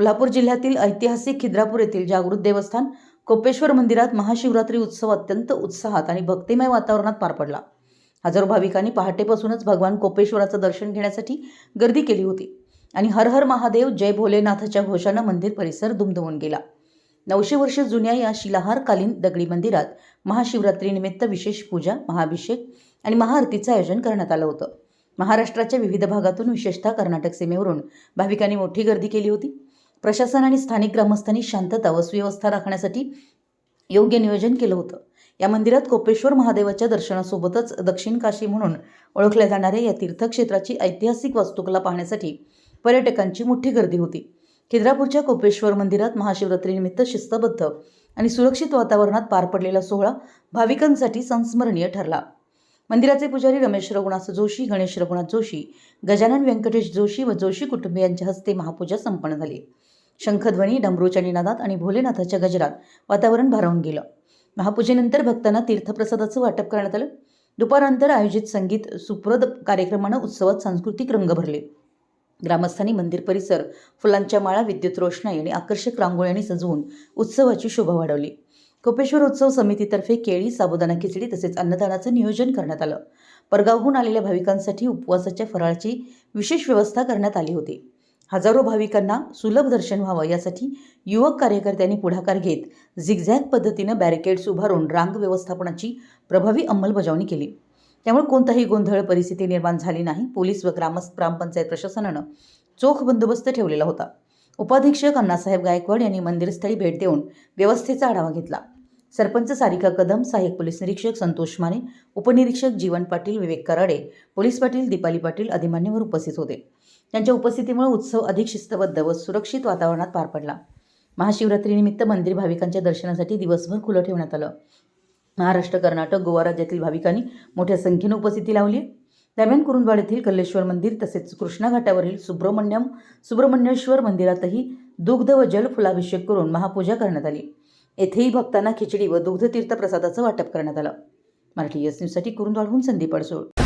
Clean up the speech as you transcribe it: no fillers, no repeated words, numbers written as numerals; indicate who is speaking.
Speaker 1: कोल्हापूर जिल्ह्यातील ऐतिहासिक खिद्रापूर येथील जागृत देवस्थान कोपेश्वर मंदिरात महाशिवरात्री उत्सव अत्यंत उत्साहात आणि भक्तिमय वातावरणात पार पडला। हजारो भाविकांनी पहाटेपासूनच भगवान कोपेश्वराचं दर्शन घेण्यासाठी गर्दी केली होती आणि हर हर महादेव जय भोलेनाथच्या घोषानं मंदिर परिसर दुमदुमून गेला। 900 वर्ष जुन्या या शिलाहारकालीन दगडी मंदिरात महाशिवरात्रीनिमित्त विशेष पूजा, महाअभिषेक आणि महाआरतीचं आयोजन करण्यात आलं होतं। महाराष्ट्राच्या विविध भागातून, विशेषतः कर्नाटक सीमेवरून भाविकांनी मोठी गर्दी केली होती। प्रशासन आणि स्थानिक ग्रामस्थांनी शांतता व सुव्यवस्था राखण्यासाठी योग्य नियोजन केलं होतं। या मंदिरात कोपेश्वर महादेवाच्या दर्शनासोबतच दक्षिण काशी म्हणून ओळखल्या जाणाऱ्या या तीर्थक्षेत्राची ऐतिहासिक वास्तुकला पाहण्यासाठी पर्यटकांची मोठी गर्दी होती। खिद्रापूरच्या कोपेश्वर मंदिरात महाशिवरात्रीनिमित्त शिस्तबद्ध आणि सुरक्षित वातावरणात पार पडलेला सोहळा भाविकांसाठी संस्मरणीय ठरला। मंदिराचे पुजारी रमेश रघुनाथ जोशी, गणेश रघुनाथ जोशी, गजानन व्यंकटेश जोशी व जोशी कुटुंबियांच्या हस्ते महापूजा संपन्न झाली। शंखध्वनी, डमरूच्या निनादात आणि भोलेनाथाच्या गजरात वातावरण भारावून गेलं। महापूजेनंतर भक्तांना तीर्थप्रसादाचं वाटप करण्यात आलं। दुपारनंतर आयोजित संगीत सुप्रद कार्यक्रमानं उत्सवात सांस्कृतिक रंग भरले। ग्रामस्थांनी मंदिर परिसर फुलांच्या माळा, विद्युत रोषणाई आणि आकर्षक रांगोळ्यांनी सजवून उत्सवाची शोभा वाढवली। कोपेश्वर उत्सव समितीतर्फे केळी, साबुदाणा खिचडी तसेच अन्नदानाचं नियोजन करण्यात आलं। परगावहून आलेल्या भाविकांसाठी उपवासाच्या फराळाची विशेष व्यवस्था करण्यात आली होती। हजारो भाविकांना सुलभ दर्शन व्हावं यासाठी युवक कार्यकर्त्यांनी पुढाकार घेत झिगझॅग पद्धतीनं बॅरिकेड्स उभारून रांग व्यवस्थापनाची प्रभावी अंमलबजावणी केली। त्यामुळे कोणताही गोंधळ परिस्थिती निर्माण झाली नाही। पोलीस व ग्रामपंचायत प्रशासनानं चोख बंदोबस्त ठेवलेला होता। उपाधीक्षक अण्णासाहेब गायकवाड यांनी मंदिरस्थळी भेट देऊन व्यवस्थेचा आढावा घेतला। सरपंच सारिका कदम, सहाय्यक पोलीस निरीक्षक संतोष माने, उपनिरीक्षक जीवन पाटील, विवेक कराडे, पोलीस पाटील दीपाली पाटील आदी मान्यवर उपस्थित होते। त्यांच्या उपस्थितीमुळे उत्सव अधिक शिस्तबद्ध व सुरक्षित वातावरणात पार पडला। महाशिवरात्रीनिमित्त मंदिर भाविकांच्या दर्शनासाठी दिवसभर खुलं ठेवण्यात आलं। महाराष्ट्र, कर्नाटक, गोवा राज्यातील भाविकांनी मोठ्या संख्येने उपस्थिती लावली। दरम्यान कुरुंदवाड येथील कल्लेश्वर मंदिर तसेच कृष्णा घाटावरील सुब्रमण्येश्वर मंदिरातही दुग्ध व जल फुलाभिषेक करून महापूजा करण्यात आली। येथेही भक्तांना खिचडी व दुग्ध तीर्थ प्रसादाचं वाटप करण्यात आलं। मराठी न्यूजसाठी कुरुंदवाडहून संदीप अडसूळ।